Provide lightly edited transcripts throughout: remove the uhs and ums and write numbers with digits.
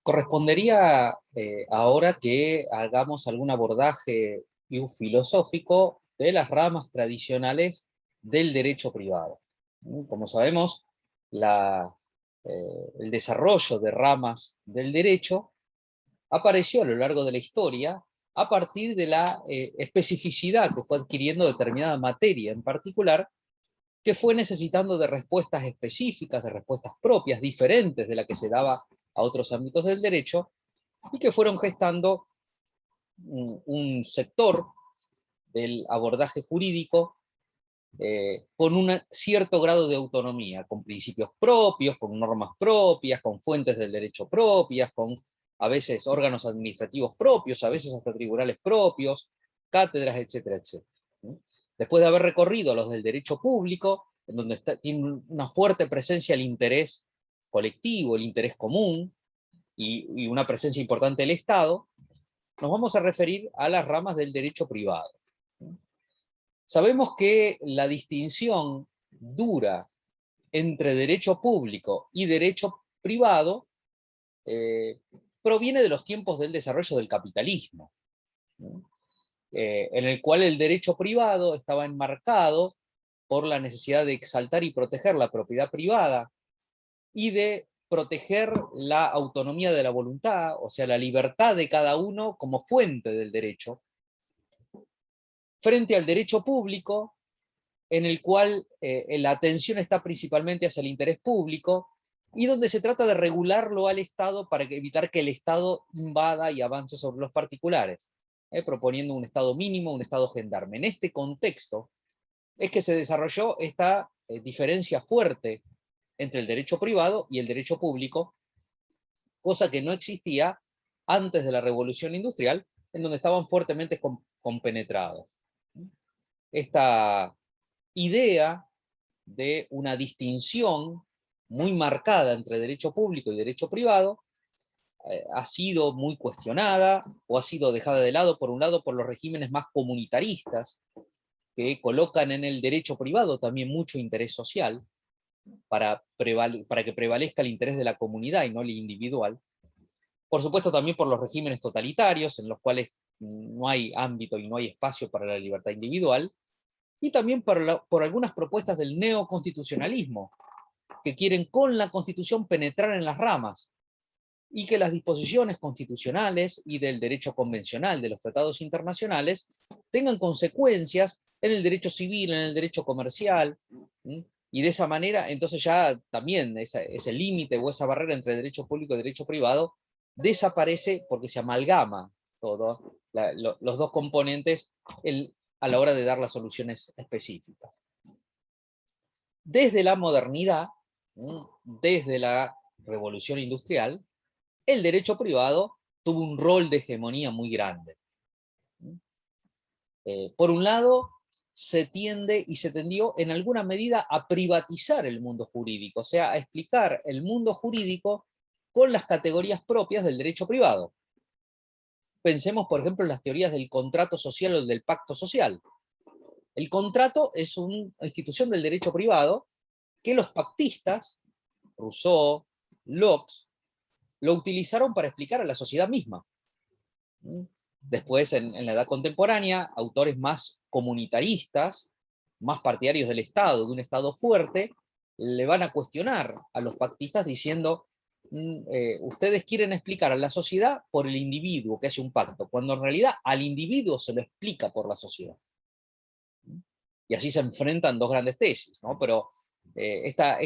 Correspondería ahora que hagamos algún abordaje filosófico de las ramas tradicionales del derecho privado. Como sabemos, el desarrollo de ramas del derecho apareció a lo largo de la historia a partir de la especificidad que fue adquiriendo determinada materia en particular, que fue necesitando de respuestas específicas, de respuestas propias, diferentes de la que se daba a otros ámbitos del derecho, y que fueron gestando un sector del abordaje jurídico con un cierto grado de autonomía, con principios propios, con normas propias, con fuentes del derecho propias, con a veces órganos administrativos propios, a veces hasta tribunales propios, cátedras, etcétera, etcétera. Después de haber recorrido los del derecho público, en donde tiene una fuerte presencia el interés colectivo, el interés común, y una presencia importante del Estado, nos vamos a referir a las ramas del derecho privado. Sabemos que la distinción dura entre derecho público y derecho privado proviene de los tiempos del desarrollo del capitalismo, en el cual el derecho privado estaba enmarcado por la necesidad de exaltar y proteger la propiedad privada y de proteger la autonomía de la voluntad, o sea, la libertad de cada uno como fuente del derecho, frente al derecho público, en el cual la atención está principalmente hacia el interés público, y donde se trata de regularlo al Estado para evitar que el Estado invada y avance sobre los particulares, proponiendo un Estado mínimo, un Estado gendarme. En este contexto es que se desarrolló esta diferencia fuerte entre el derecho privado y el derecho público, cosa que no existía antes de la Revolución Industrial, en donde estaban fuertemente compenetrados. Esta idea de una distinción muy marcada entre derecho público y derecho privado ha sido muy cuestionada o ha sido dejada de lado, por un lado, por los regímenes más comunitaristas, que colocan en el derecho privado también mucho interés social, para que prevalezca el interés de la comunidad y no el individual. Por supuesto también por los regímenes totalitarios, en los cuales no hay ámbito y no hay espacio para la libertad individual, y también por algunas propuestas del neoconstitucionalismo, que quieren con la Constitución penetrar en las ramas, y que las disposiciones constitucionales y del derecho convencional de los tratados internacionales tengan consecuencias en el derecho civil, en el derecho comercial, y de esa manera, entonces ya también ese límite o esa barrera entre derecho público y derecho privado desaparece porque se amalgama todos los dos componentes a la hora de dar las soluciones específicas. Desde la modernidad, desde la revolución industrial, el derecho privado tuvo un rol de hegemonía muy grande. Por un lado, se tiende y se tendió en alguna medida a privatizar el mundo jurídico, o sea, a explicar el mundo jurídico con las categorías propias del derecho privado. Pensemos, por ejemplo, en las teorías del contrato social o del pacto social. El contrato es una institución del derecho privado que los pactistas, Rousseau, Locke, lo utilizaron para explicar a la sociedad misma. Después, en la edad contemporánea, autores más comunitaristas, más partidarios del Estado, de un Estado fuerte, le van a cuestionar a los pactistas diciendo, ustedes quieren explicar a la sociedad por el individuo que hace un pacto, cuando en realidad al individuo se lo explica por la sociedad. Y así se enfrentan dos grandes tesis, ¿no? Pero estos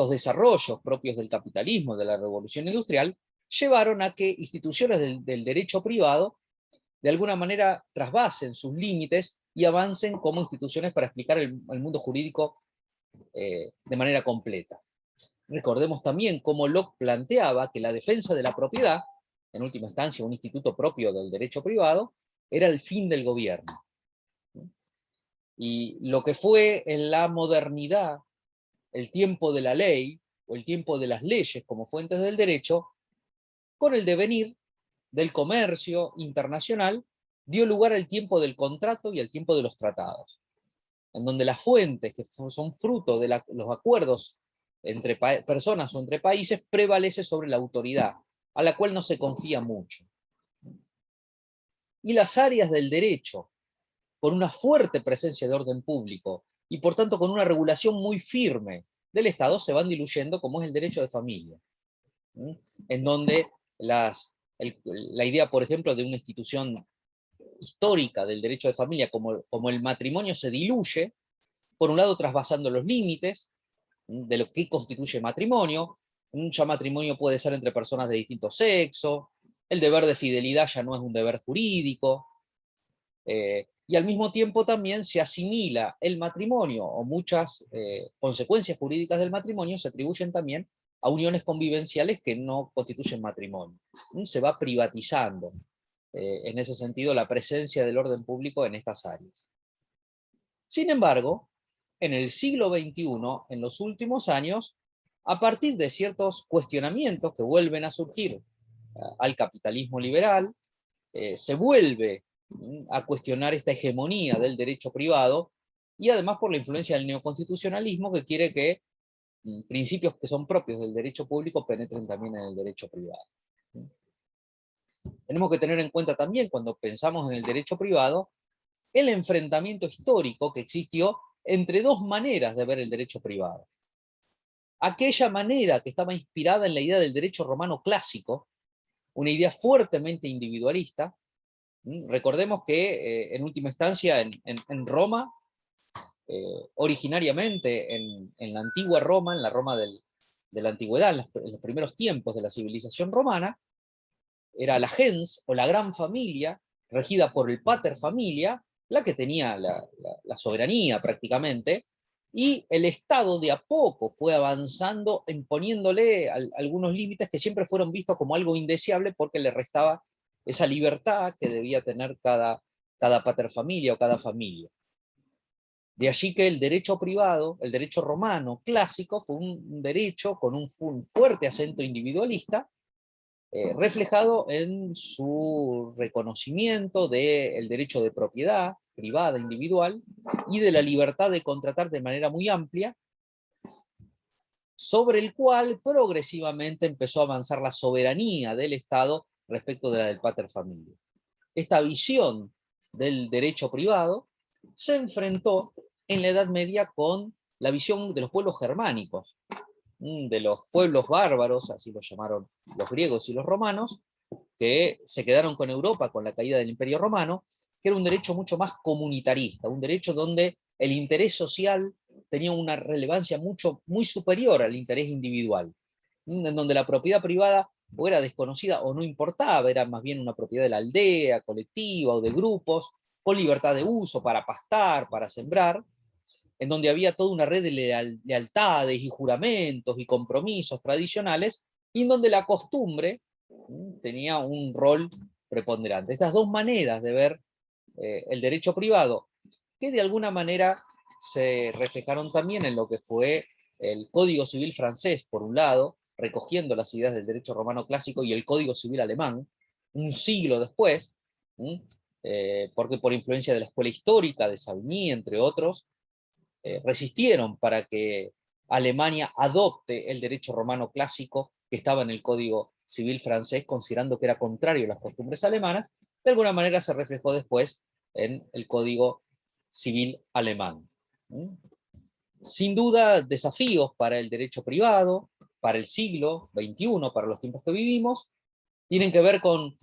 desarrollos propios del capitalismo, de la revolución industrial, llevaron a que instituciones del derecho privado de alguna manera trasvasen sus límites y avancen como instituciones para explicar el mundo jurídico de manera completa. Recordemos también cómo Locke planteaba que la defensa de la propiedad, en última instancia un instituto propio del derecho privado, era el fin del gobierno. Y lo que fue en la modernidad el tiempo de la ley, o el tiempo de las leyes como fuentes del derecho, con el devenir del comercio internacional, dio lugar al tiempo del contrato y al tiempo de los tratados, en donde las fuentes que son fruto de los acuerdos entre personas o entre países prevalece sobre la autoridad, a la cual no se confía mucho. Y las áreas del derecho, con una fuerte presencia de orden público, y por tanto con una regulación muy firme del Estado, se van diluyendo, como es el derecho de familia, en donde la idea, por ejemplo, de una institución histórica del derecho de familia como el matrimonio se diluye, por un lado trasvasando los límites de lo que constituye matrimonio. Ya matrimonio puede ser entre personas de distinto sexo, el deber de fidelidad ya no es un deber jurídico, y al mismo tiempo también se asimila el matrimonio, o muchas consecuencias jurídicas del matrimonio se atribuyen también a uniones convivenciales que no constituyen matrimonio. Se va privatizando, en ese sentido, la presencia del orden público en estas áreas. Sin embargo, en el siglo XXI, en los últimos años, a partir de ciertos cuestionamientos que vuelven a surgir al capitalismo liberal, se vuelve a cuestionar esta hegemonía del derecho privado, y además por la influencia del neoconstitucionalismo, que quiere que principios que son propios del derecho público penetren también en el derecho privado. Tenemos que tener en cuenta también, cuando pensamos en el derecho privado, el enfrentamiento histórico que existió entre dos maneras de ver el derecho privado. Aquella manera que estaba inspirada en la idea del derecho romano clásico, una idea fuertemente individualista. Recordemos que en última instancia en Roma, originariamente en la antigua Roma, en la Roma de la antigüedad, en los primeros tiempos de la civilización romana, era la gens o la gran familia, regida por el pater familia, la que tenía la soberanía prácticamente, y el Estado de a poco fue avanzando, imponiéndole algunos límites que siempre fueron vistos como algo indeseable, porque le restaba esa libertad que debía tener cada paterfamilia o cada familia. De allí que el derecho privado, el derecho romano clásico, fue un derecho con un fuerte acento individualista, reflejado en su reconocimiento del derecho de propiedad privada, individual, y de la libertad de contratar de manera muy amplia, sobre el cual progresivamente empezó a avanzar la soberanía del Estado respecto de la del pater familia. Esta visión del derecho privado se enfrentó en la Edad Media con la visión de los pueblos germánicos, de los pueblos bárbaros, así los llamaron los griegos y los romanos, que se quedaron con Europa con la caída del Imperio Romano, que era un derecho mucho más comunitarista, un derecho donde el interés social tenía una relevancia muy superior al interés individual, en donde la propiedad privada o era desconocida o no importaba, era más bien una propiedad de la aldea, colectiva o de grupos, con libertad de uso para pastar, para sembrar, en donde había toda una red de lealtades y juramentos y compromisos tradicionales, y en donde la costumbre tenía un rol preponderante. Estas dos maneras de ver el derecho privado, que de alguna manera se reflejaron también en lo que fue el Código Civil francés, por un lado, recogiendo las ideas del derecho romano clásico, y el Código Civil alemán, un siglo después, porque por influencia de la escuela histórica de Savigny, entre otros, resistieron para que Alemania adopte el derecho romano clásico que estaba en el Código Civil francés, considerando que era contrario a las costumbres alemanas. De alguna manera se reflejó después en el Código Civil alemán. Sin duda, desafíos para el derecho privado, para el siglo XXI, para los tiempos que vivimos, tienen que ver con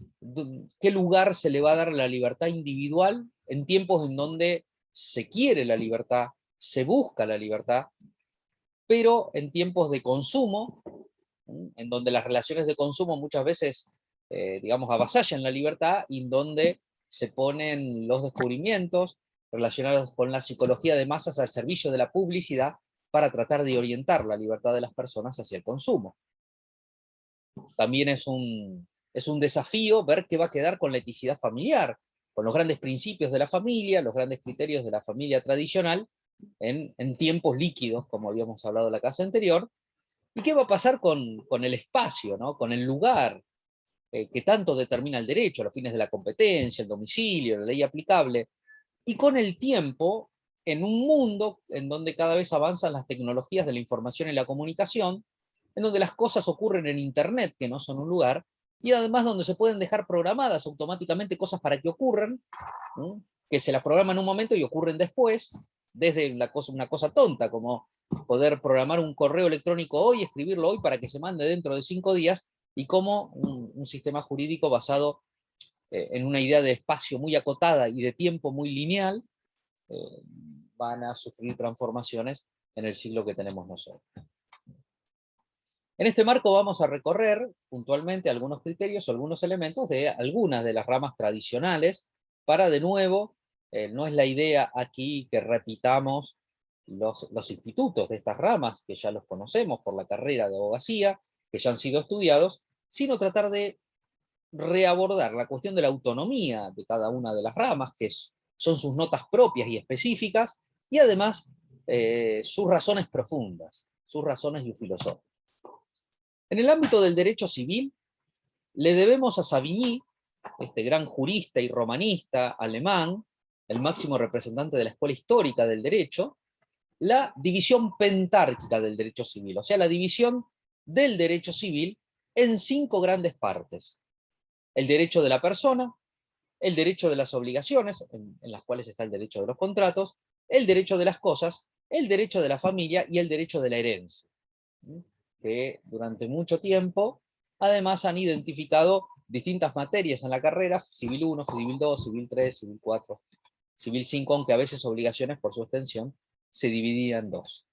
qué lugar se le va a dar a la libertad individual en tiempos en donde se quiere la libertad, se busca la libertad, pero en tiempos de consumo, en donde las relaciones de consumo muchas veces, digamos, avasallan la libertad, y en donde se ponen los descubrimientos relacionados con la psicología de masas al servicio de la publicidad para tratar de orientar la libertad de las personas hacia el consumo. También es un desafío ver qué va a quedar con la eticidad familiar, con los grandes principios de la familia, los grandes criterios de la familia tradicional, en tiempos líquidos, como habíamos hablado en la clase anterior, y qué va a pasar con el espacio, ¿no? Con el lugar que tanto determina el derecho, los fines de la competencia, el domicilio, la ley aplicable, y con el tiempo en un mundo en donde cada vez avanzan las tecnologías de la información y la comunicación, en donde las cosas ocurren en Internet, que no son un lugar, y además donde se pueden dejar programadas automáticamente cosas para que ocurran, ¿no? Que se las programan en un momento y ocurren después, desde una cosa tonta, como poder programar un correo electrónico hoy, escribirlo hoy para que se mande dentro de 5 días, y como un sistema jurídico basado en una idea de espacio muy acotada y de tiempo muy lineal, van a sufrir transformaciones en el siglo que tenemos nosotros. En este marco vamos a recorrer puntualmente algunos criterios o algunos elementos de algunas de las ramas tradicionales, para de nuevo, no es la idea aquí que repitamos los institutos de estas ramas, que ya los conocemos por la carrera de abogacía, que ya han sido estudiados, sino tratar de reabordar la cuestión de la autonomía de cada una de las ramas, que son sus notas propias y específicas, y además sus razones profundas, sus razones filosóficas. En el ámbito del derecho civil, le debemos a Savigny, este gran jurista y romanista alemán, el máximo representante de la escuela histórica del derecho, la división pentárquica del derecho civil, o sea, la división del derecho civil en 5 grandes partes. El derecho de la persona, el derecho de las obligaciones, en las cuales está el derecho de los contratos, el derecho de las cosas, el derecho de la familia y el derecho de la herencia, que durante mucho tiempo además han identificado distintas materias en la carrera: Civil 1, Civil 2, Civil 3, Civil 4, Civil 5, aunque a veces obligaciones por su extensión se dividían en 2.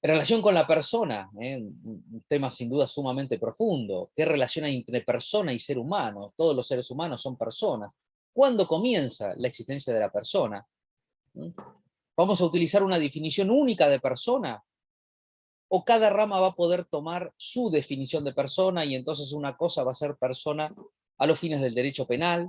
En relación con la persona, un tema sin duda sumamente profundo. ¿Qué relación hay entre persona y ser humano? Todos los seres humanos son personas. ¿Cuándo comienza la existencia de la persona? ¿Vamos a utilizar una definición única de persona? ¿O cada rama va a poder tomar su definición de persona, y entonces una cosa va a ser persona a los fines del derecho penal?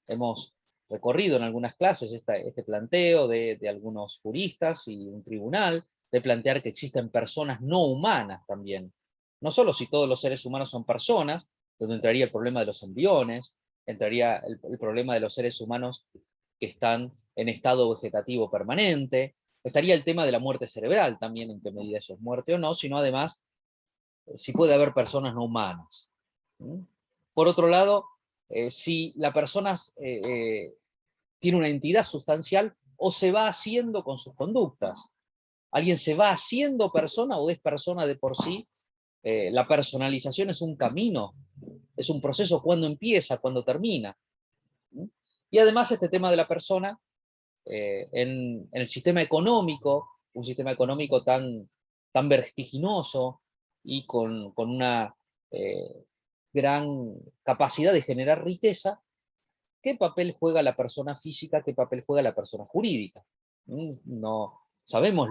Hemos recorrido en algunas clases este planteo de algunos juristas y un tribunal, de plantear que existen personas no humanas también. No solo si todos los seres humanos son personas, donde entraría el problema de los embriones, entraría el problema de los seres humanos que están en estado vegetativo permanente, estaría el tema de la muerte cerebral también, en qué medida eso es muerte o no, sino además si puede haber personas no humanas. Por otro lado, si la persona tiene una entidad sustancial o se va haciendo con sus conductas. ¿Alguien se va haciendo persona o es persona de por sí? La personalización es un camino, es un proceso. ¿Cuándo empieza? ¿Cuándo termina? Y además este tema de la persona en el sistema económico, un sistema económico tan vertiginoso y con una gran capacidad de generar riqueza, ¿qué papel juega la persona física? ¿Qué papel juega la persona jurídica? No sabemos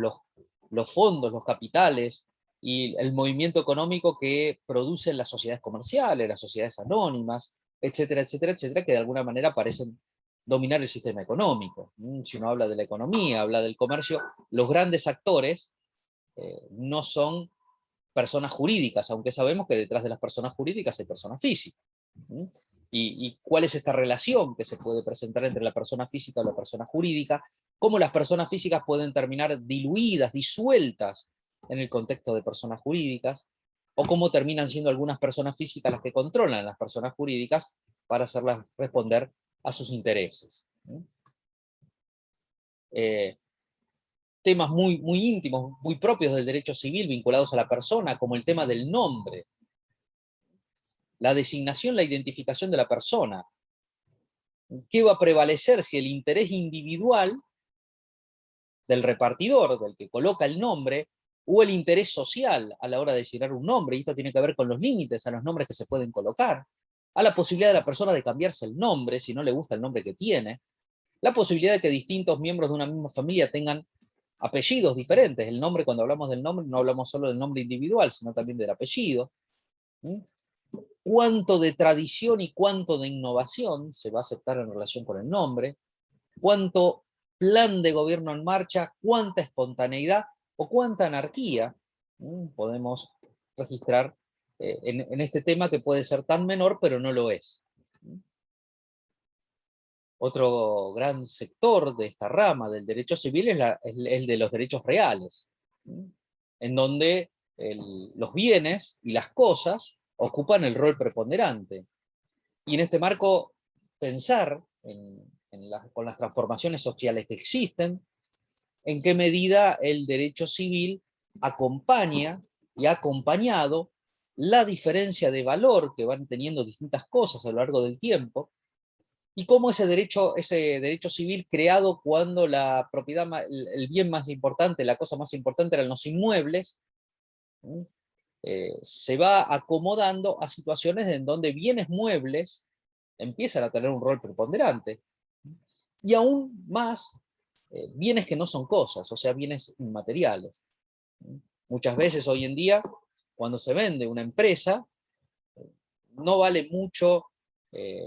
los fondos, los capitales y el movimiento económico que producen las sociedades comerciales, las sociedades anónimas, etcétera, etcétera, etcétera, que de alguna manera parecen dominar el sistema económico. Si uno habla de la economía, habla del comercio, los grandes actores no son personas jurídicas, aunque sabemos que detrás de las personas jurídicas hay personas físicas. ¿Y cuál es esta relación que se puede presentar entre la persona física y la persona jurídica? ¿Cómo las personas físicas pueden terminar diluidas, disueltas en el contexto de personas jurídicas? ¿O cómo terminan siendo algunas personas físicas las que controlan a las personas jurídicas para hacerlas responder a sus intereses? Temas muy íntimos, muy propios del derecho civil, vinculados a la persona, como el tema del nombre, la designación, la identificación de la persona. ¿Qué va a prevalecer, si el interés individual del repartidor, del que coloca el nombre, o el interés social a la hora de designar un nombre? Y esto tiene que ver con los límites a los nombres que se pueden colocar, a la posibilidad de la persona de cambiarse el nombre si no le gusta el nombre que tiene, la posibilidad de que distintos miembros de una misma familia tengan apellidos diferentes. El nombre, cuando hablamos del nombre, no hablamos solo del nombre individual, sino también del apellido. ¿Cuánto de tradición y cuánto de innovación se va a aceptar en relación con el nombre? ¿Cuánto plan de gobierno en marcha? ¿Cuánta espontaneidad o cuánta anarquía podemos registrar en este tema, que puede ser tan menor, pero no lo es? Otro gran sector de esta rama del derecho civil es el de los derechos reales, en donde los bienes y las cosas ocupan el rol preponderante. Y en este marco, pensar con las transformaciones sociales que existen, en qué medida el derecho civil acompaña y ha acompañado la diferencia de valor que van teniendo distintas cosas a lo largo del tiempo, y cómo ese derecho civil creado cuando la propiedad, el bien más importante, la cosa más importante eran los inmuebles, se va acomodando a situaciones en donde bienes muebles empiezan a tener un rol preponderante. Y aún más, bienes que no son cosas, o sea, bienes inmateriales. Muchas veces hoy en día, cuando se vende una empresa, no vale mucho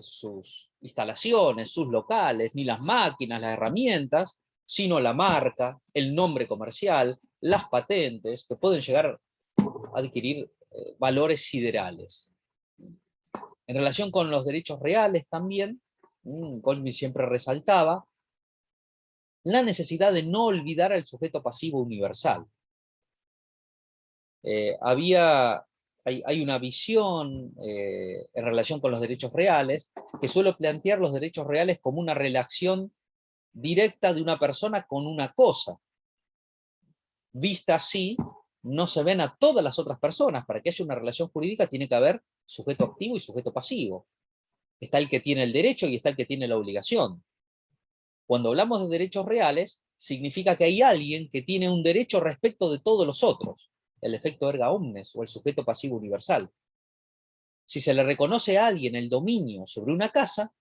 sus instalaciones, sus locales, ni las máquinas, las herramientas, sino la marca, el nombre comercial, las patentes, que pueden llegar a adquirir valores siderales. En relación con los derechos reales también, Colby siempre resaltaba la necesidad de no olvidar al sujeto pasivo universal. Hay una visión en relación con los derechos reales que suele plantear los derechos reales como una relación directa de una persona con una cosa. Vista así, no se ven a todas las otras personas. Para que haya una relación jurídica tiene que haber sujeto activo y sujeto pasivo. Está el que tiene el derecho y está el que tiene la obligación. Cuando hablamos de derechos reales, significa que hay alguien que tiene un derecho respecto de todos los otros, el efecto erga omnes o el sujeto pasivo universal. Si se le reconoce a alguien el dominio sobre una casa,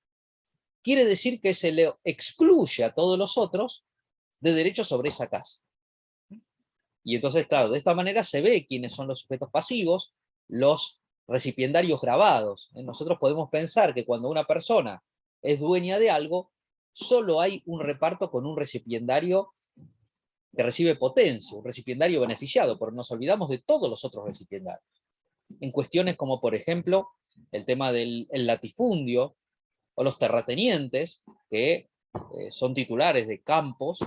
quiere decir que se le excluye a todos los otros de derecho sobre esa casa. Y entonces, claro, de esta manera se ve quiénes son los sujetos pasivos, los recipiendarios grabados. Nosotros podemos pensar que cuando una persona es dueña de algo, solo hay un reparto con un recipiendario que recibe potencia, un recipiendario beneficiado, pero nos olvidamos de todos los otros recipiendarios. En cuestiones como, por ejemplo, el tema del latifundio, o los terratenientes, que son titulares de campos,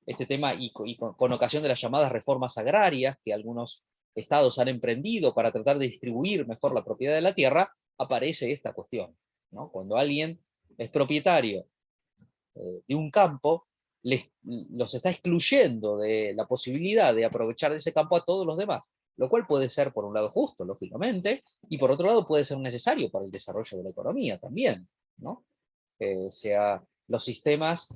este tema, y con ocasión de las llamadas reformas agrarias, que algunos estados han emprendido para tratar de distribuir mejor la propiedad de la tierra, aparece esta cuestión, ¿no? Cuando alguien es propietario de un campo, los está excluyendo de la posibilidad de aprovechar de ese campo a todos los demás, lo cual puede ser por un lado justo, lógicamente, y por otro lado puede ser necesario para el desarrollo de la economía también, ¿no? Sea, los sistemas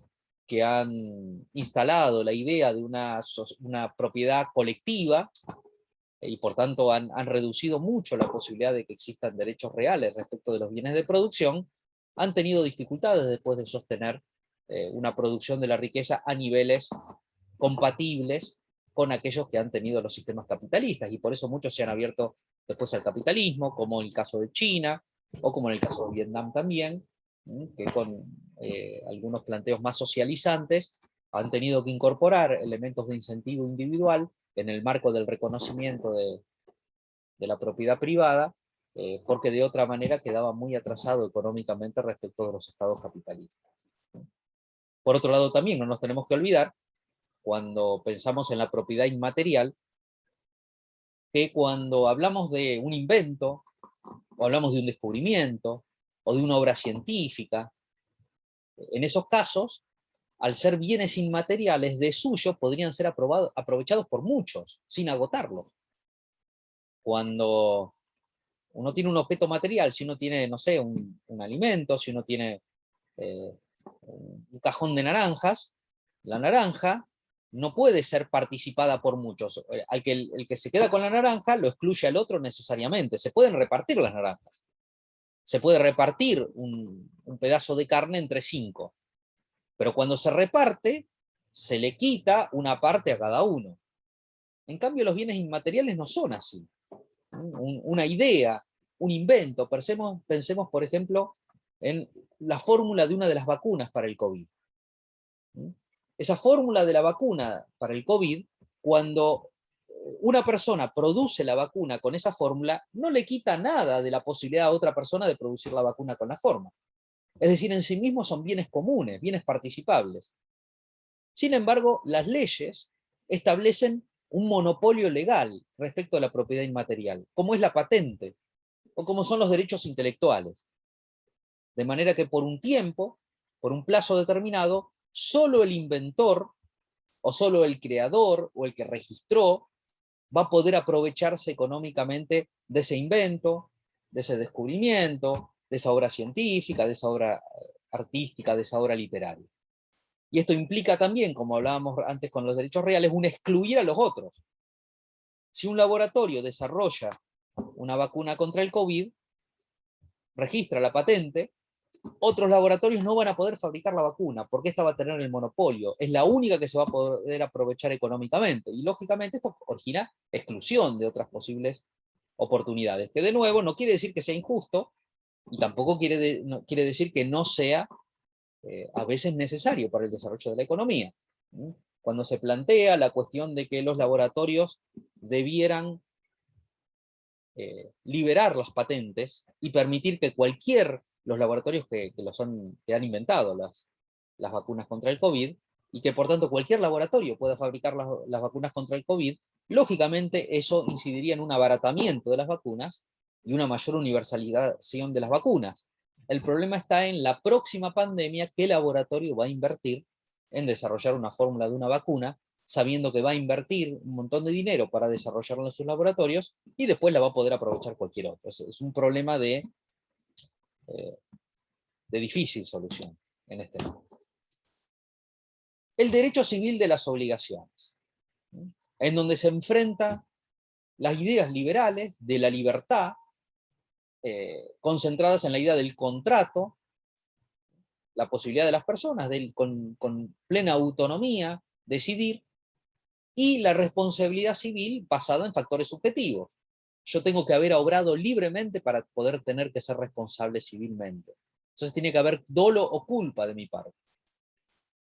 que han instalado la idea de una propiedad colectiva y por tanto han reducido mucho la posibilidad de que existan derechos reales respecto de los bienes de producción, han tenido dificultades después de sostener una producción de la riqueza a niveles compatibles con aquellos que han tenido los sistemas capitalistas, y por eso muchos se han abierto después al capitalismo, como en el caso de China, o como en el caso de Vietnam también, que con algunos planteos más socializantes han tenido que incorporar elementos de incentivo individual en el marco del reconocimiento de la propiedad privada, porque de otra manera quedaba muy atrasado económicamente respecto de los estados capitalistas. Por otro lado también no nos tenemos que olvidar, cuando pensamos en la propiedad inmaterial, que cuando hablamos de un invento, o hablamos de un descubrimiento, o de una obra científica, en esos casos, al ser bienes inmateriales, de suyo podrían ser aprovechados por muchos, sin agotarlos. Cuando uno tiene un objeto material, si uno tiene, no sé, un alimento, si uno tiene un cajón de naranjas, la naranja no puede ser participada por muchos. El que se queda con la naranja lo excluye al otro necesariamente. Se pueden repartir las naranjas. Se puede repartir un pedazo de carne entre 5. Pero cuando se reparte, se le quita una parte a cada uno. En cambio, los bienes inmateriales no son así. Una idea, un invento. Pensemos, por ejemplo, en la fórmula de una de las vacunas para el COVID. Esa fórmula de la vacuna para el COVID, cuando una persona produce la vacuna con esa fórmula, no le quita nada de la posibilidad a otra persona de producir la vacuna con la forma. Es decir, en sí mismos son bienes comunes, bienes participables. Sin embargo, las leyes establecen un monopolio legal respecto a la propiedad inmaterial, como es la patente, o como son los derechos intelectuales. De manera que por un tiempo, por un plazo determinado, solo el inventor, o solo el creador, o el que registró, va a poder aprovecharse económicamente de ese invento, de ese descubrimiento, de esa obra científica, de esa obra artística, de esa obra literaria. Y esto implica también, como hablábamos antes con los derechos reales, un excluir a los otros. Si un laboratorio desarrolla una vacuna contra el COVID, registra la patente, otros laboratorios no van a poder fabricar la vacuna, porque esta va a tener el monopolio. Es la única que se va a poder aprovechar económicamente. Y lógicamente esto origina exclusión de otras posibles oportunidades, que de nuevo no quiere decir que sea injusto, y tampoco quiere decir que no sea a veces necesario para el desarrollo de la economía. Cuando se plantea la cuestión de que los laboratorios debieran liberar las patentes y permitir que los laboratorios que han inventado las vacunas contra el COVID, y que por tanto cualquier laboratorio pueda fabricar las vacunas contra el COVID, lógicamente eso incidiría en un abaratamiento de las vacunas y una mayor universalización de las vacunas. El problema está en la próxima pandemia, qué laboratorio va a invertir en desarrollar una fórmula de una vacuna, sabiendo que va a invertir un montón de dinero para desarrollarlo en sus laboratorios y después la va a poder aprovechar cualquier otro. Es un problema de difícil solución en este momento. El derecho civil de las obligaciones, en donde se enfrentan las ideas liberales de la libertad, concentradas en la idea del contrato, la posibilidad de las personas de, con plena autonomía, decidir, y la responsabilidad civil basada en factores subjetivos. Yo tengo que haber obrado libremente para poder tener que ser responsable civilmente. Entonces tiene que haber dolo o culpa de mi parte.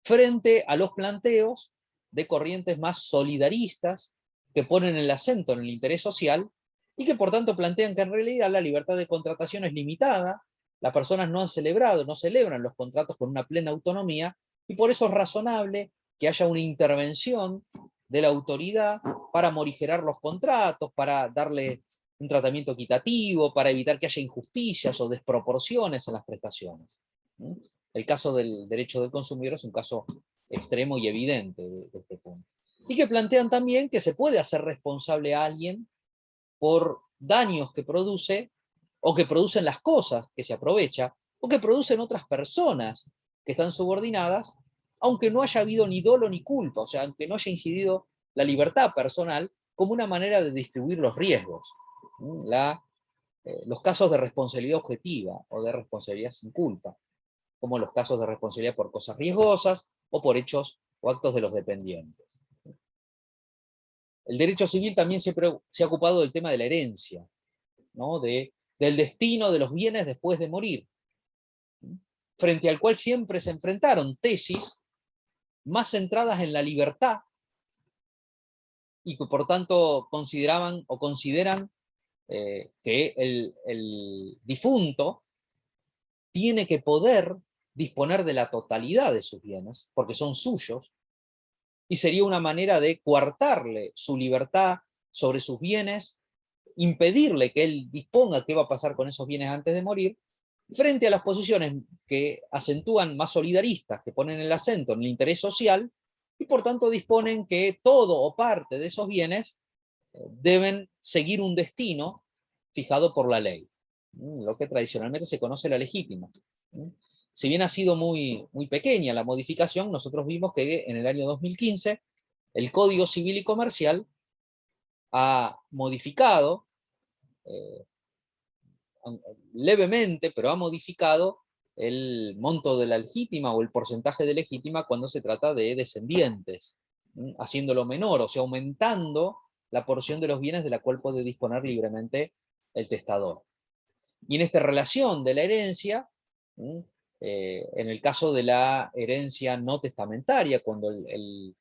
Frente a los planteos de corrientes más solidaristas, que ponen el acento en el interés social, y que por tanto plantean que en realidad la libertad de contratación es limitada, las personas no celebran los contratos con una plena autonomía, y por eso es razonable que haya una intervención de la autoridad para morigerar los contratos, para darle un tratamiento equitativo, para evitar que haya injusticias o desproporciones en las prestaciones. El caso del derecho del consumidor es un caso extremo y evidente de este punto. Y que plantean también que se puede hacer responsable a alguien por daños que produce, o que producen las cosas que se aprovecha, o que producen otras personas que están subordinadas, aunque no haya habido ni dolo ni culpa, o sea, aunque no haya incidido la libertad personal como una manera de distribuir los riesgos. Los casos de responsabilidad objetiva o de responsabilidad sin culpa, como los casos de responsabilidad por cosas riesgosas o por hechos o actos de los dependientes. El derecho civil también siempre se ha ocupado del tema de la herencia, ¿no? Del destino de los bienes después de morir, frente al cual siempre se enfrentaron tesis más centradas en la libertad, y que por tanto consideraban o consideran que el difunto tiene que poder disponer de la totalidad de sus bienes, porque son suyos, y sería una manera de coartarle su libertad sobre sus bienes, impedirle que él disponga qué va a pasar con esos bienes antes de morir, frente a las posiciones que acentúan más solidaristas, que ponen el acento en el interés social, y por tanto disponen que todo o parte de esos bienes deben seguir un destino fijado por la ley, lo que tradicionalmente se conoce la legítima. Si bien ha sido muy pequeña la modificación, nosotros vimos que en el año 2015 el Código Civil y Comercial ha modificado, levemente, pero ha modificado el monto de la legítima o el porcentaje de legítima cuando se trata de descendientes, haciéndolo menor, o sea, aumentando la porción de los bienes de la cual puede disponer libremente el testador. Y en esta relación de la herencia, en el caso de la herencia no testamentaria, cuando el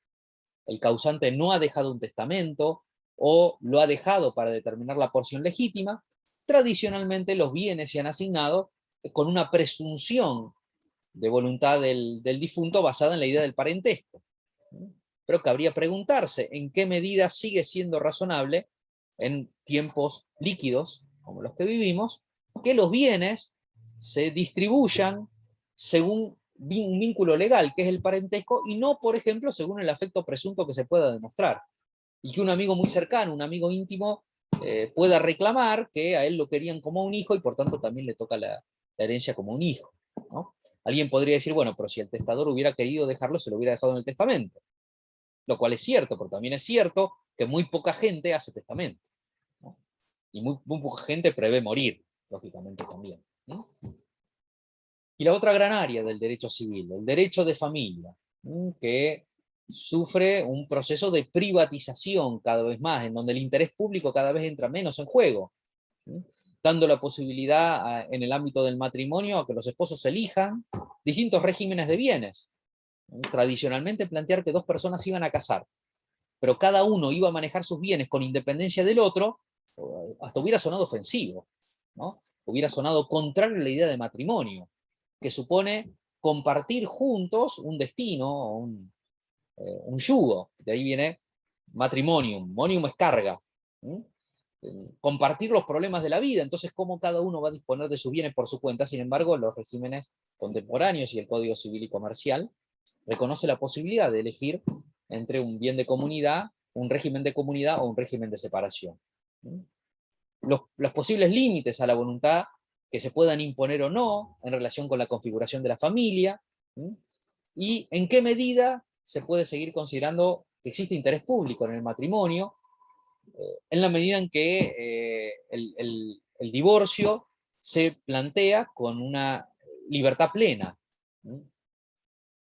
causante no ha dejado un testamento o lo ha dejado para determinar la porción legítima, tradicionalmente los bienes se han asignado con una presunción de voluntad del difunto basada en la idea del parentesco. Pero cabría preguntarse en qué medida sigue siendo razonable, en tiempos líquidos, como los que vivimos, que los bienes se distribuyan según un vínculo legal, que es el parentesco, y no, por ejemplo, según el afecto presunto que se pueda demostrar. Y que un amigo muy cercano, un amigo íntimo, pueda reclamar que a él lo querían como un hijo y por tanto también le toca la herencia como un hijo, ¿no? Alguien podría decir, bueno, pero si el testador hubiera querido dejarlo, se lo hubiera dejado en el testamento. Lo cual es cierto, pero también es cierto que muy poca gente hace testamento, ¿no? Y muy poca gente prevé morir, lógicamente también, ¿no? Y la otra gran área del derecho civil, el derecho de familia, que sufre un proceso de privatización cada vez más, en donde el interés público cada vez entra menos en juego, dando la posibilidad en el ámbito del matrimonio a que los esposos elijan distintos regímenes de bienes. Tradicionalmente plantear que dos personas iban a casar, pero cada uno iba a manejar sus bienes con independencia del otro, hasta hubiera sonado ofensivo, ¿no? Hubiera sonado contrario a la idea de matrimonio, que supone compartir juntos un destino, un yugo. De ahí viene matrimonium, monium es carga. Compartir los problemas de la vida, entonces cómo cada uno va a disponer de sus bienes por su cuenta. Sin embargo, los regímenes contemporáneos y el Código Civil y Comercial reconoce la posibilidad de elegir entre un bien de comunidad, un régimen de comunidad o un régimen de separación. Los posibles límites a la voluntad que se puedan imponer o no en relación con la configuración de la familia, y en qué medida se puede seguir considerando que existe interés público en el matrimonio, en la medida en que el divorcio se plantea con una libertad plena.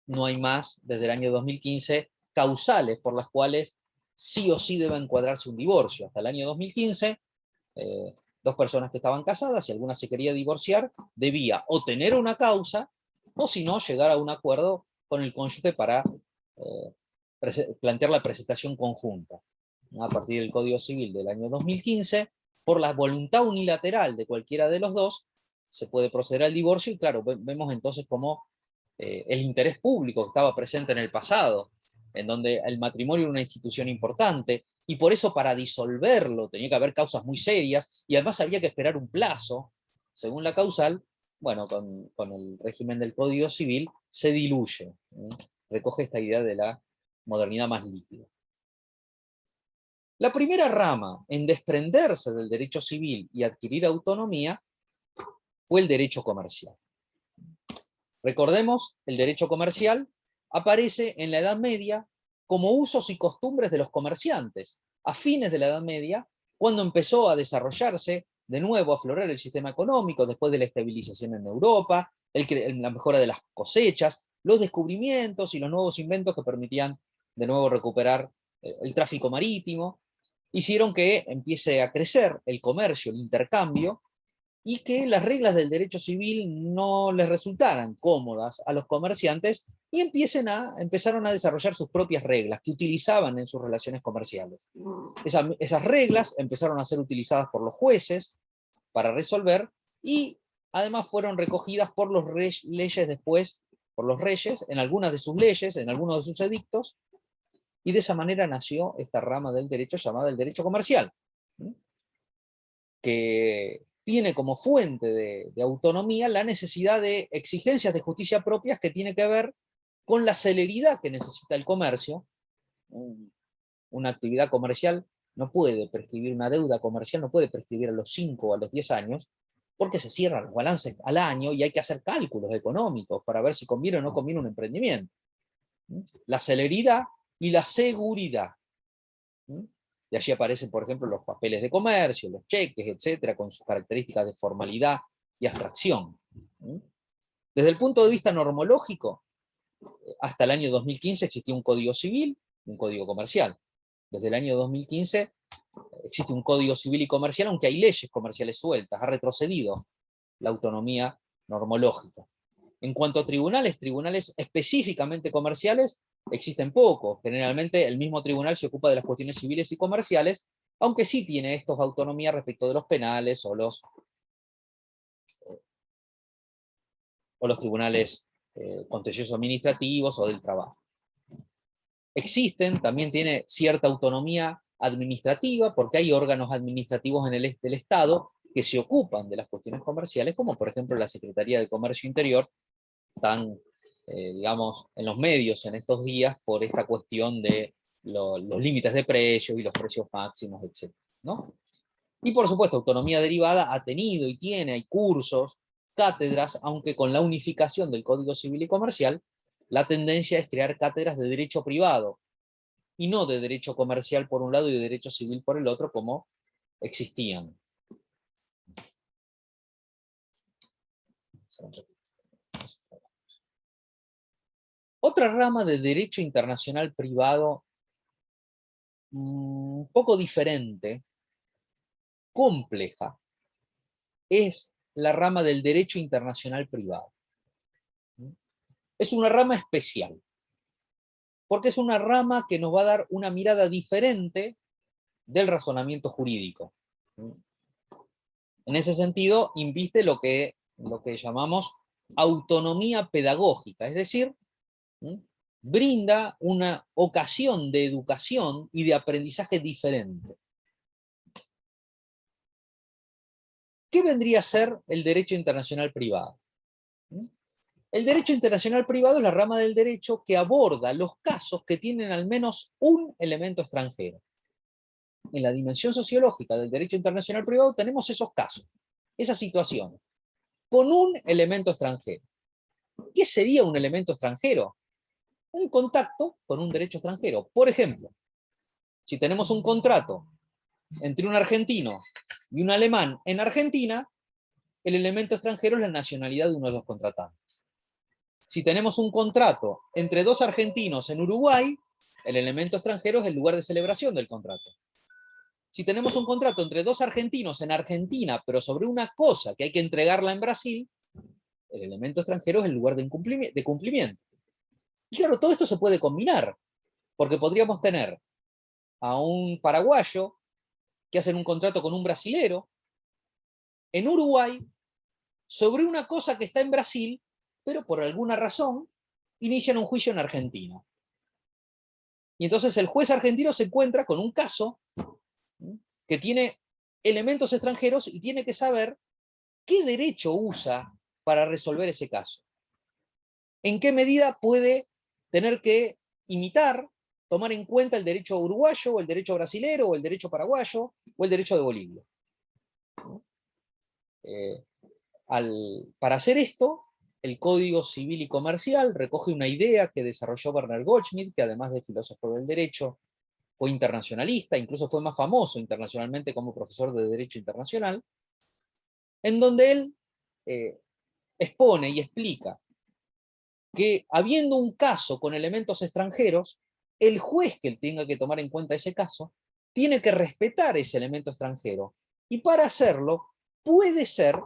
No hay más, desde el año 2015, causales por las cuales sí o sí debe encuadrarse un divorcio. Hasta el año 2015, dos personas que estaban casadas, si alguna se quería divorciar, debía o tener una causa, o si no, llegar a un acuerdo con el cónyuge para plantear la presentación conjunta. A partir del Código Civil del año 2015, por la voluntad unilateral de cualquiera de los dos, se puede proceder al divorcio, y claro, vemos entonces cómo el interés público que estaba presente en el pasado, en donde el matrimonio era una institución importante, y por eso para disolverlo tenía que haber causas muy serias, y además había que esperar un plazo, según la causal. Bueno, con el régimen del Código Civil se diluye, recoge esta idea de la modernidad más líquida. La primera rama en desprenderse del derecho civil y adquirir autonomía fue el derecho comercial. Recordemos, el derecho comercial aparece en la Edad Media como usos y costumbres de los comerciantes, a fines de la Edad Media, cuando empezó a desarrollarse, de nuevo a aflorar el sistema económico, después de la estabilización en Europa, la mejora de las cosechas, los descubrimientos y los nuevos inventos que permitían de nuevo recuperar el tráfico marítimo, hicieron que empiece a crecer el comercio, el intercambio, y que las reglas del derecho civil no les resultaran cómodas a los comerciantes, y empezaron a desarrollar sus propias reglas que utilizaban en sus relaciones comerciales. Esas reglas empezaron a ser utilizadas por los jueces para resolver, y además fueron recogidas por los leyes después, por los reyes, en algunas de sus leyes, en algunos de sus edictos, y de esa manera nació esta rama del derecho llamada el derecho comercial, que tiene como fuente de autonomía la necesidad de exigencias de justicia propias que tiene que ver con la celeridad que necesita el comercio. Una actividad comercial no puede prescribir, una deuda comercial no puede prescribir a los 5 o a los 10 años, porque se cierran los balances al año y hay que hacer cálculos económicos para ver si conviene o no conviene un emprendimiento. La celeridad y la seguridad. De allí aparecen, por ejemplo, los papeles de comercio, los cheques, etcétera, con sus características de formalidad y abstracción. Desde el punto de vista normológico, hasta el año 2015 existía un código civil y un código comercial. Desde el año 2015 existe un código civil y comercial, aunque hay leyes comerciales sueltas, ha retrocedido la autonomía normológica. En cuanto a tribunales específicamente comerciales, existen pocos. Generalmente el mismo tribunal se ocupa de las cuestiones civiles y comerciales, aunque sí tiene estos autonomía respecto de los penales o los o los tribunales contenciosos administrativos o del trabajo. Existen, también tiene cierta autonomía administrativa, porque hay órganos administrativos en del Estado que se ocupan de las cuestiones comerciales, como por ejemplo la Secretaría de Comercio Interior, tan, digamos, en los medios en estos días por esta cuestión de los límites de precios y los precios máximos, etc., ¿no? Y por supuesto, autonomía derivada ha tenido y tiene, hay cursos, cátedras, aunque con la unificación del Código Civil y Comercial, la tendencia es crear cátedras de derecho privado, y no de derecho comercial por un lado y de derecho civil por el otro, como existían. Otra rama de derecho internacional privado, un poco diferente, compleja, es la rama del derecho internacional privado. Es una rama especial, porque es una rama que nos va a dar una mirada diferente del razonamiento jurídico. En ese sentido, inviste lo que llamamos autonomía pedagógica, es decir, brinda una ocasión de educación y de aprendizaje diferente. ¿Qué vendría a ser el derecho internacional privado? El derecho internacional privado es la rama del derecho que aborda los casos que tienen al menos un elemento extranjero. En la dimensión sociológica del derecho internacional privado tenemos esos casos, esas situaciones, con un elemento extranjero. ¿Qué sería un elemento extranjero? Un contacto con un derecho extranjero. Por ejemplo, si tenemos un contrato entre un argentino y un alemán en Argentina, el elemento extranjero es la nacionalidad de uno de los contratantes. Si tenemos un contrato entre dos argentinos en Uruguay, el elemento extranjero es el lugar de celebración del contrato. Si tenemos un contrato entre dos argentinos en Argentina, pero sobre una cosa que hay que entregarla en Brasil, el elemento extranjero es el lugar de cumplimiento. Y claro, todo esto se puede combinar, porque podríamos tener a un paraguayo que hacen un contrato con un brasilero en Uruguay sobre una cosa que está en Brasil, pero por alguna razón inician un juicio en Argentina. Y entonces el juez argentino se encuentra con un caso que tiene elementos extranjeros y tiene que saber qué derecho usa para resolver ese caso. En qué medida puede tener que imitar, tomar en cuenta el derecho uruguayo, o el derecho brasilero, o el derecho paraguayo, o el derecho de Bolivia. Para hacer esto, el Código Civil y Comercial recoge una idea que desarrolló Bernard Goldschmidt, que además de filósofo del derecho, fue internacionalista, incluso fue más famoso internacionalmente como profesor de Derecho Internacional, en donde él expone y explica que habiendo un caso con elementos extranjeros, el juez que tenga que tomar en cuenta ese caso tiene que respetar ese elemento extranjero, y para hacerlo puede ser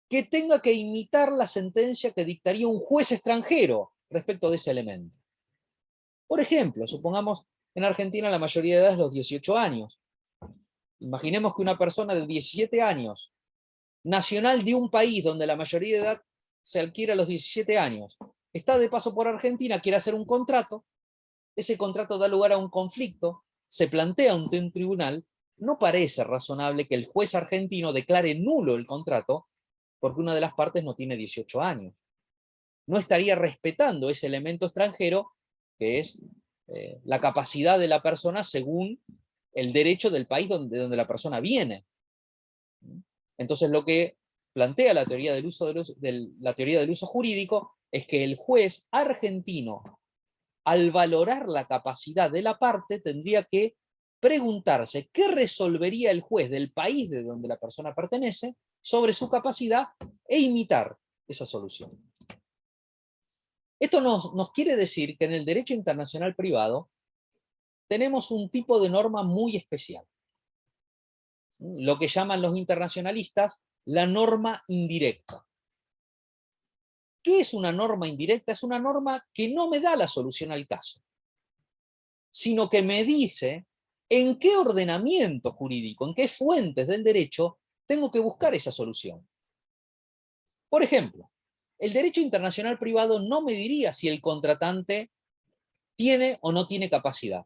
que tenga que imitar la sentencia que dictaría un juez extranjero respecto de ese elemento. Por ejemplo, supongamos en Argentina la mayoría de edad es los 18 años. Imaginemos que una persona de 17 años, nacional de un país donde la mayoría de edad se adquiere a los 17 años, está de paso por Argentina, quiere hacer un contrato, ese contrato da lugar a un conflicto, se plantea ante un tribunal, no parece razonable que el juez argentino declare nulo el contrato porque una de las partes no tiene 18 años. No estaría respetando ese elemento extranjero que es la capacidad de la persona según el derecho del país de donde la persona viene. Entonces lo que plantea la teoría del uso jurídico es que el juez argentino, al valorar la capacidad de la parte, tendría que preguntarse qué resolvería el juez del país de donde la persona pertenece sobre su capacidad e imitar esa solución. Esto nos quiere decir que en el derecho internacional privado tenemos un tipo de norma muy especial. Lo que llaman los internacionalistas la norma indirecta. ¿Qué es una norma indirecta? Es una norma que no me da la solución al caso, sino que me dice en qué ordenamiento jurídico, en qué fuentes del derecho tengo que buscar esa solución. Por ejemplo, El derecho internacional privado no me diría si el contratante tiene o no tiene capacidad.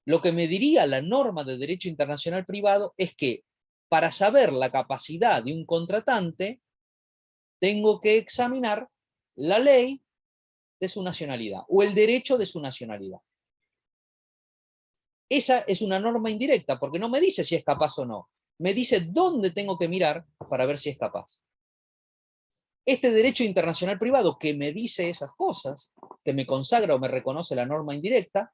Lo que me diría la norma de derecho internacional privado es que para saber la capacidad de un contratante, tengo que examinar la ley de su nacionalidad o el derecho de su nacionalidad. Esa es una norma indirecta, porque no me dice si es capaz o no. Me dice dónde tengo que mirar para ver si es capaz. Este derecho internacional privado que me dice esas cosas, que me consagra o me reconoce la norma indirecta,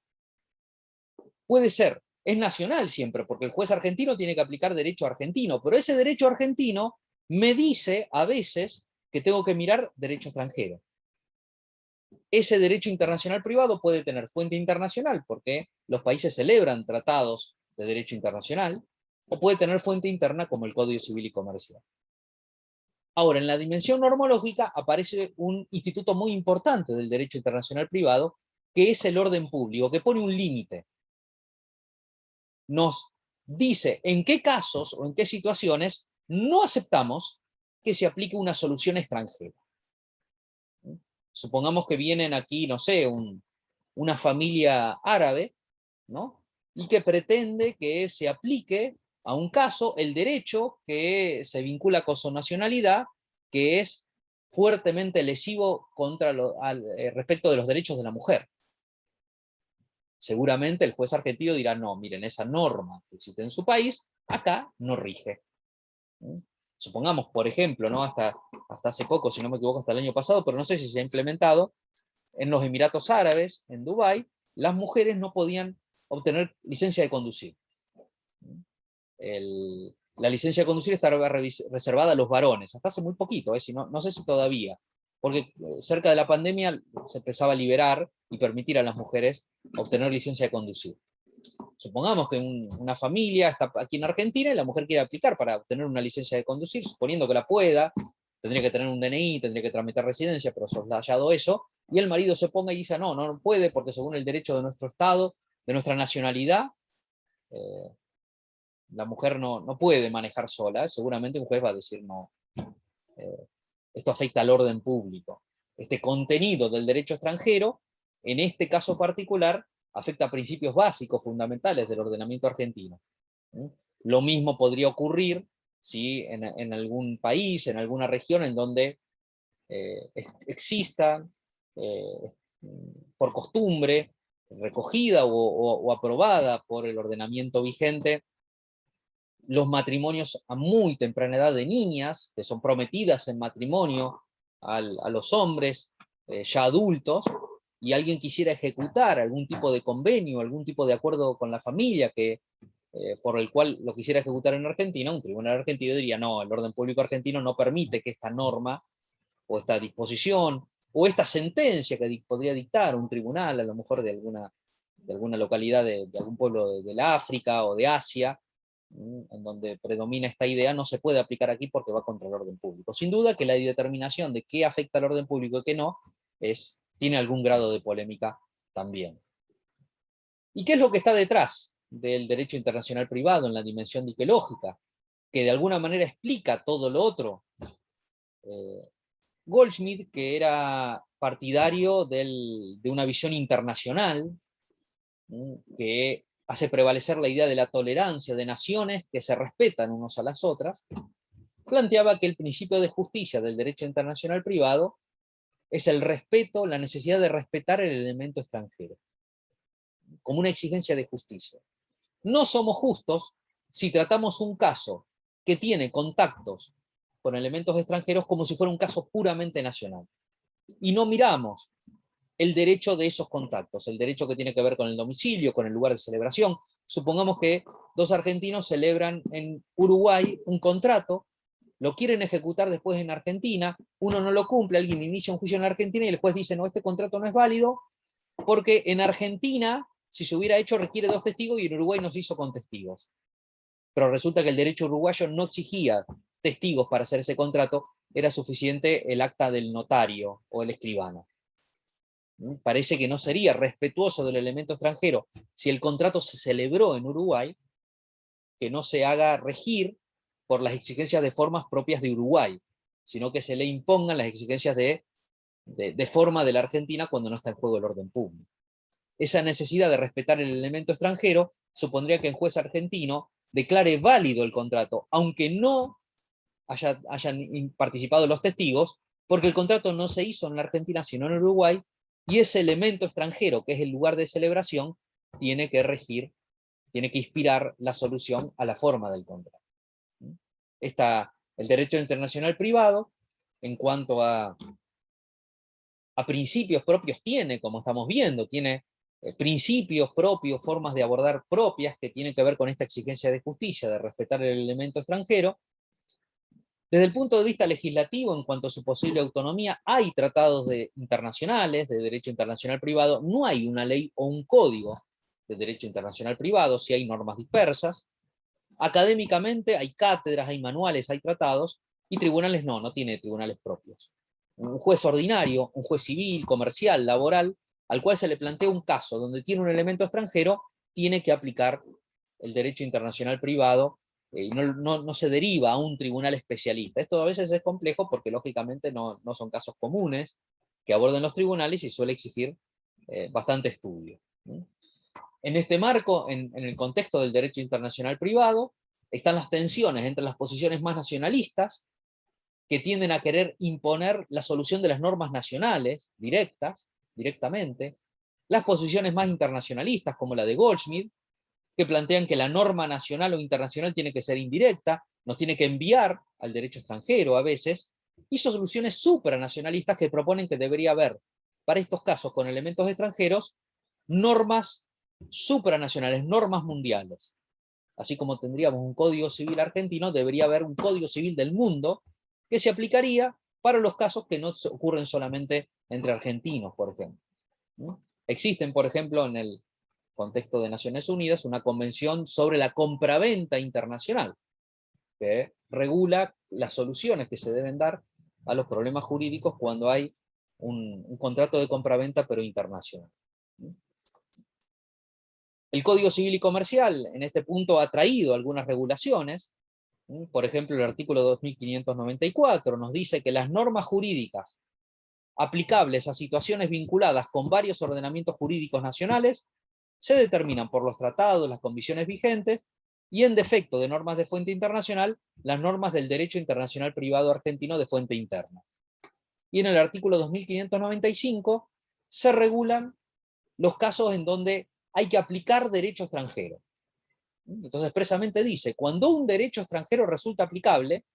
puede ser, es nacional siempre, porque el juez argentino tiene que aplicar derecho argentino, pero ese derecho argentino me dice a veces que tengo que mirar derecho extranjero. Ese derecho internacional privado puede tener fuente internacional, porque los países celebran tratados de derecho internacional, o puede tener fuente interna como el Código Civil y Comercial. Ahora, en la dimensión normológica aparece un instituto muy importante del derecho internacional privado, que es el orden público, que pone un límite. Nos dice en qué casos o en qué situaciones no aceptamos que se aplique una solución extranjera. Supongamos que vienen aquí, no sé, una familia árabe, ¿no? Y que pretende que se aplique a un caso el derecho que se vincula con su nacionalidad, que es fuertemente lesivo respecto de los derechos de la mujer. Seguramente el juez argentino dirá, no, miren, esa norma que existe en su país, acá no rige. Supongamos, por ejemplo, ¿no? hasta hace poco, si no me equivoco, hasta el año pasado, pero no sé si se ha implementado, en los Emiratos Árabes, en Dubái, las mujeres no podían obtener licencia de conducir. La licencia de conducir estaba reservada a los varones, hasta hace muy poquito, no sé si todavía, porque cerca de la pandemia se empezaba a liberar y permitir a las mujeres obtener licencia de conducir. Supongamos que una familia está aquí en Argentina y la mujer quiere aplicar para obtener una licencia de conducir, suponiendo que la pueda, tendría que tener un DNI, tendría que tramitar residencia, pero soslayado eso, y el marido se ponga y dice, no, no puede, porque según el derecho de nuestro Estado, de nuestra nacionalidad, la mujer no puede manejar sola. Seguramente un juez va a decir, no, esto afecta al orden público. Este contenido del derecho extranjero, en este caso particular, afecta a principios básicos, fundamentales del ordenamiento argentino. Lo mismo podría ocurrir si en algún país, en alguna región en donde exista por costumbre, recogida o aprobada por el ordenamiento vigente, los matrimonios a muy temprana edad de niñas, que son prometidas en matrimonio a los hombres ya adultos, y alguien quisiera ejecutar algún tipo de convenio, algún tipo de acuerdo con la familia por el cual lo quisiera ejecutar en Argentina, un tribunal argentino diría, no, el orden público argentino no permite que esta norma, o esta disposición, o esta sentencia que podría dictar un tribunal, a lo mejor de alguna localidad de algún pueblo de la África o de Asia, en donde predomina esta idea, no se puede aplicar aquí porque va contra el orden público. Sin duda que la determinación de qué afecta al orden público y qué no, tiene algún grado de polémica también. ¿Y qué es lo que está detrás del derecho internacional privado en la dimensión diquelógica, que de alguna manera explica todo lo otro? Goldschmidt, que era partidario de una visión internacional, que hace prevalecer la idea de la tolerancia de naciones que se respetan unos a las otras, planteaba que el principio de justicia del derecho internacional privado es el respeto, la necesidad de respetar el elemento extranjero, como una exigencia de justicia. No somos justos si tratamos un caso que tiene contactos con elementos extranjeros como si fuera un caso puramente nacional. Y no miramos el derecho de esos contactos, el derecho que tiene que ver con el domicilio, con el lugar de celebración. Supongamos que dos argentinos celebran en Uruguay un contrato, lo quieren ejecutar después en Argentina, uno no lo cumple, alguien inicia un juicio en Argentina y el juez dice, no, este contrato no es válido, porque en Argentina, si se hubiera hecho, requiere 2 testigos y en Uruguay no se hizo con testigos. Pero resulta que el derecho uruguayo no exigía testigos para hacer ese contrato, era suficiente el acta del notario o el escribano. Parece que no sería respetuoso del elemento extranjero si el contrato se celebró en Uruguay, que no se haga regir por las exigencias de formas propias de Uruguay, sino que se le impongan las exigencias de forma de la Argentina cuando no está en juego el orden público. Esa necesidad de respetar el elemento extranjero supondría que el juez argentino declare válido el contrato, aunque no hayan participado los testigos, porque el contrato no se hizo en la Argentina, sino en Uruguay, y ese elemento extranjero, que es el lugar de celebración, tiene que regir, tiene que inspirar la solución a la forma del contrato. El derecho internacional privado, en cuanto a principios propios, tiene, como estamos viendo, tiene principios propios, formas de abordar propias que tienen que ver con esta exigencia de justicia, de respetar el elemento extranjero. Desde el punto de vista legislativo, en cuanto a su posible autonomía, hay tratados internacionales de derecho internacional privado, no hay una ley o un código de derecho internacional privado, sí hay normas dispersas. Académicamente hay cátedras, hay manuales, hay tratados, y tribunales no tiene tribunales propios. Un juez ordinario, un juez civil, comercial, laboral, al cual se le plantea un caso donde tiene un elemento extranjero, tiene que aplicar el derecho internacional privado y no se deriva a un tribunal especialista. Esto a veces es complejo porque lógicamente no son casos comunes que aborden los tribunales y suele exigir bastante estudio. En este marco, en el contexto del derecho internacional privado, están las tensiones entre las posiciones más nacionalistas, que tienden a querer imponer la solución de las normas nacionales directamente, las posiciones más internacionalistas, como la de Goldschmidt, que plantean que la norma nacional o internacional tiene que ser indirecta, nos tiene que enviar al derecho extranjero a veces, y soluciones supranacionalistas que proponen que debería haber, para estos casos con elementos extranjeros, normas supranacionales, normas mundiales. Así como tendríamos un código civil argentino, debería haber un código civil del mundo que se aplicaría para los casos que no ocurren solamente entre argentinos, por ejemplo. Existen, por ejemplo, en el contexto de Naciones Unidas, una convención sobre la compraventa internacional, que regula las soluciones que se deben dar a los problemas jurídicos cuando hay un contrato de compraventa pero internacional. El Código Civil y Comercial en este punto ha traído algunas regulaciones. Por ejemplo, el artículo 2594 nos dice que las normas jurídicas aplicables a situaciones vinculadas con varios ordenamientos jurídicos nacionales se determinan por los tratados, las convenciones vigentes, y en defecto de normas de fuente internacional, las normas del derecho internacional privado argentino de fuente interna. Y en el artículo 2595 se regulan los casos en donde hay que aplicar derecho extranjero. Entonces expresamente dice, cuando un derecho extranjero resulta aplicable,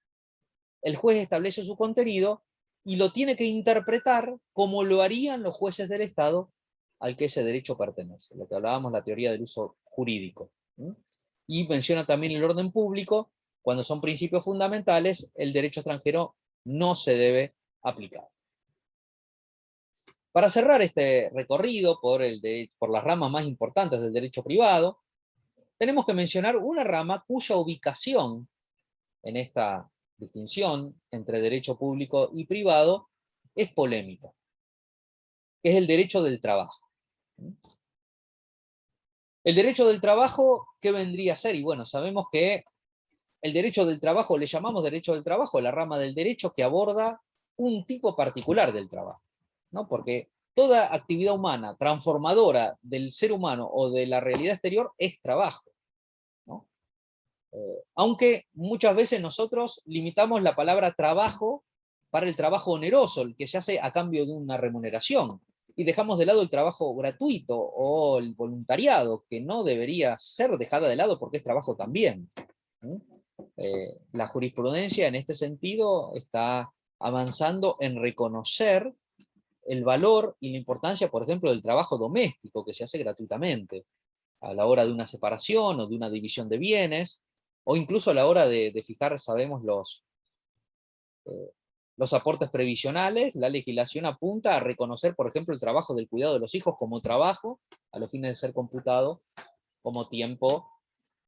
el juez establece su contenido y lo tiene que interpretar como lo harían los jueces del Estado al que ese derecho pertenece, lo que hablábamos, la teoría del uso jurídico. Y menciona también el orden público, cuando son principios fundamentales, el derecho extranjero no se debe aplicar. Para cerrar este recorrido por las ramas más importantes del derecho privado, tenemos que mencionar una rama cuya ubicación en esta distinción entre derecho público y privado es polémica, que es el derecho del trabajo. El derecho del trabajo, ¿qué vendría a ser? Y bueno, sabemos que el derecho del trabajo, le llamamos derecho del trabajo, la rama del derecho que aborda un tipo particular del trabajo, ¿no? Porque toda actividad humana transformadora del ser humano o de la realidad exterior es trabajo, ¿no? Aunque muchas veces nosotros limitamos la palabra trabajo para el trabajo oneroso, el que se hace a cambio de una remuneración, y dejamos de lado el trabajo gratuito o el voluntariado, que no debería ser dejada de lado porque es trabajo también. La jurisprudencia en este sentido está avanzando en reconocer el valor y la importancia, por ejemplo, del trabajo doméstico que se hace gratuitamente a la hora de una separación o de una división de bienes, o incluso a la hora de fijar, sabemos, los aportes previsionales. La legislación apunta a reconocer, por ejemplo, el trabajo del cuidado de los hijos como trabajo, a los fines de ser computado como tiempo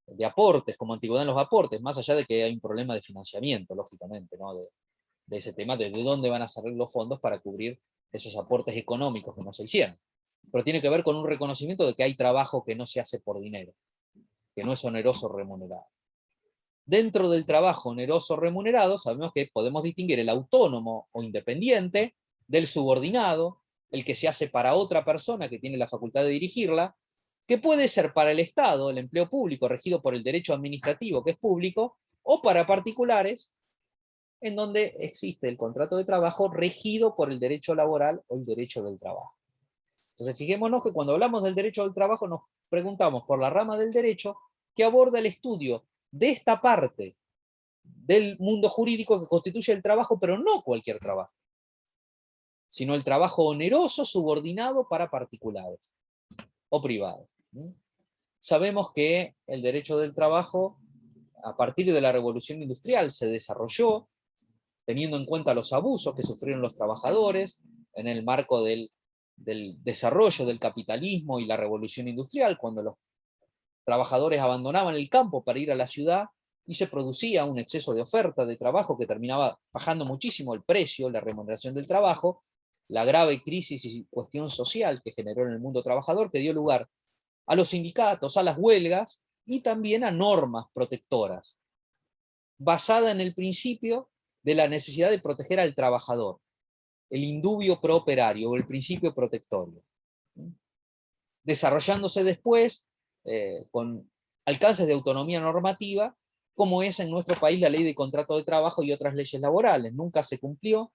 de aportes, como antigüedad en los aportes, más allá de que hay un problema de financiamiento, lógicamente, ¿no? de ese tema, de dónde van a salir los fondos para cubrir esos aportes económicos que no se hicieron. Pero tiene que ver con un reconocimiento de que hay trabajo que no se hace por dinero, que no es oneroso remunerado. Dentro del trabajo oneroso remunerado, sabemos que podemos distinguir el autónomo o independiente del subordinado, el que se hace para otra persona que tiene la facultad de dirigirla, que puede ser para el Estado, el empleo público regido por el derecho administrativo, que es público, o para particulares, en donde existe el contrato de trabajo regido por el derecho laboral o el derecho del trabajo. Entonces, fijémonos que cuando hablamos del derecho del trabajo nos preguntamos por la rama del derecho que aborda el estudio de esta parte del mundo jurídico que constituye el trabajo, pero no cualquier trabajo, sino el trabajo oneroso subordinado para particulares o privados. Sabemos que el derecho del trabajo, a partir de la Revolución Industrial, se desarrolló teniendo en cuenta los abusos que sufrieron los trabajadores en el marco del desarrollo del capitalismo y la Revolución Industrial, cuando los trabajadores abandonaban el campo para ir a la ciudad y se producía un exceso de oferta de trabajo que terminaba bajando muchísimo el precio, la remuneración del trabajo, la grave crisis y cuestión social que generó en el mundo trabajador, que dio lugar a los sindicatos, a las huelgas y también a normas protectoras, basada en el principio de la necesidad de proteger al trabajador, el indubio pro operario o el principio protectorio, desarrollándose después con alcances de autonomía normativa, como es en nuestro país la ley de contrato de trabajo y otras leyes laborales. Nunca se cumplió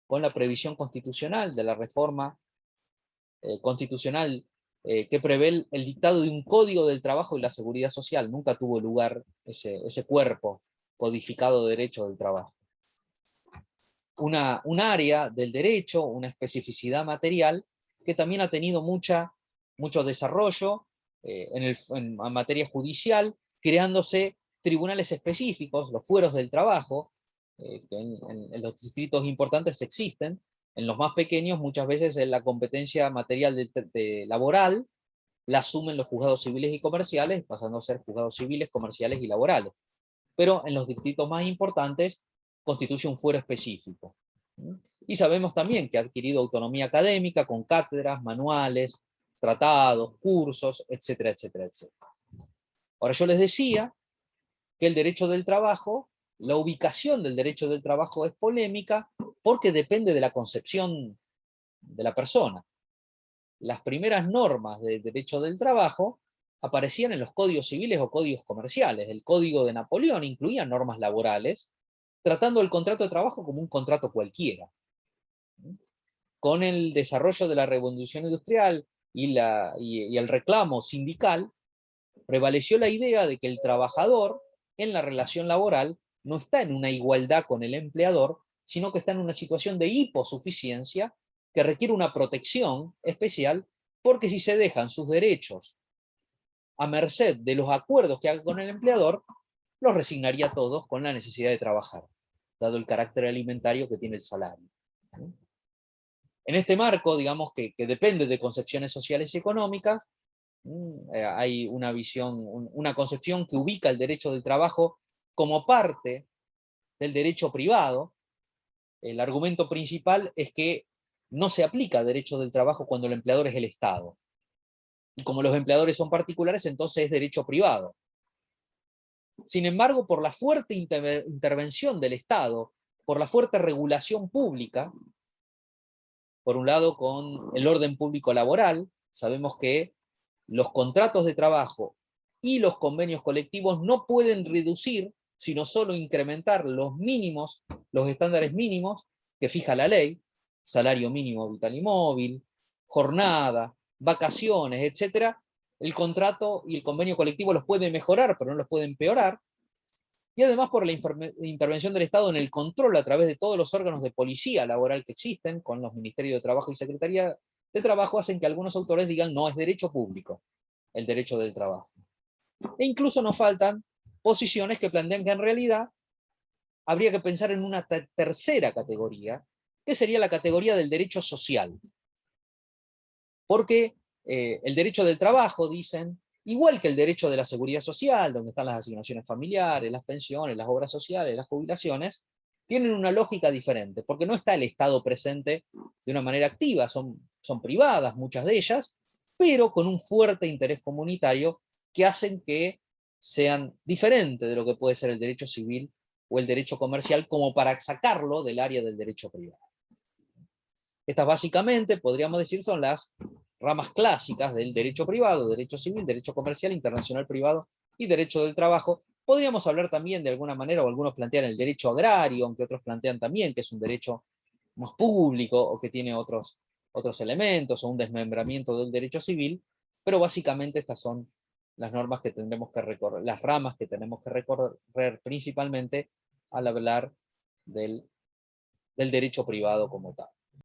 con la previsión constitucional de la reforma constitucional que prevé el dictado de un código del trabajo y la seguridad social. Nunca tuvo lugar ese cuerpo codificado de derecho del trabajo. Un área del derecho, una especificidad material, que también ha tenido mucho desarrollo en materia judicial, creándose tribunales específicos, los fueros del trabajo, que en los distritos importantes existen. En los más pequeños, muchas veces la competencia material laboral la asumen los juzgados civiles y comerciales, pasando a ser juzgados civiles, comerciales y laborales. Pero en los distritos más importantes constituye un fuero específico. Y sabemos también que ha adquirido autonomía académica con cátedras, manuales, tratados, cursos, etcétera, etcétera, etcétera. Ahora, yo les decía que el derecho del trabajo, la ubicación del derecho del trabajo es polémica porque depende de la concepción de la persona. Las primeras normas del derecho del trabajo aparecían en los códigos civiles o códigos comerciales. El Código de Napoleón incluía normas laborales, tratando el contrato de trabajo como un contrato cualquiera. Con el desarrollo de la Revolución Industrial y el reclamo sindical, prevaleció la idea de que el trabajador en la relación laboral no está en una igualdad con el empleador, sino que está en una situación de hiposuficiencia que requiere una protección especial, porque si se dejan sus derechos a merced de los acuerdos que haga con el empleador, los resignaría todos con la necesidad de trabajar, dado el carácter alimentario que tiene el salario. En este marco, digamos que depende de concepciones sociales y económicas, hay una visión, una concepción que ubica el derecho del trabajo como parte del derecho privado. El argumento principal es que no se aplica derecho del trabajo cuando el empleador es el Estado. Y como los empleadores son particulares, entonces es derecho privado. Sin embargo, por la fuerte intervención del Estado, por la fuerte regulación pública, por un lado con el orden público laboral, sabemos que los contratos de trabajo y los convenios colectivos no pueden reducir, sino solo incrementar los mínimos, los estándares mínimos que fija la ley, salario mínimo vital y móvil, jornada, vacaciones, etc. El contrato y el convenio colectivo los pueden mejorar, pero no los pueden empeorar. Y además por la intervención del Estado en el control a través de todos los órganos de policía laboral que existen, con los Ministerios de Trabajo y Secretaría de Trabajo, hacen que algunos autores digan no es derecho público el derecho del trabajo. E incluso nos faltan posiciones que plantean que en realidad habría que pensar en una tercera categoría, que sería la categoría del derecho social. Porque el derecho del trabajo, dicen, igual que el derecho de la seguridad social, donde están las asignaciones familiares, las pensiones, las obras sociales, las jubilaciones, tienen una lógica diferente, porque no está el Estado presente de una manera activa, son privadas muchas de ellas, pero con un fuerte interés comunitario que hacen que sean diferentes de lo que puede ser el derecho civil o el derecho comercial, como para sacarlo del área del derecho privado. Estas básicamente, podríamos decir, son las ramas clásicas del derecho privado, derecho civil, derecho comercial, internacional privado y derecho del trabajo. Podríamos hablar también de alguna manera, o algunos plantean el derecho agrario, aunque otros plantean también que es un derecho más público o que tiene otros elementos, o un desmembramiento del derecho civil, pero básicamente estas son las normas que tendremos que recorrer, las ramas que tenemos que recorrer principalmente al hablar del derecho privado como tal.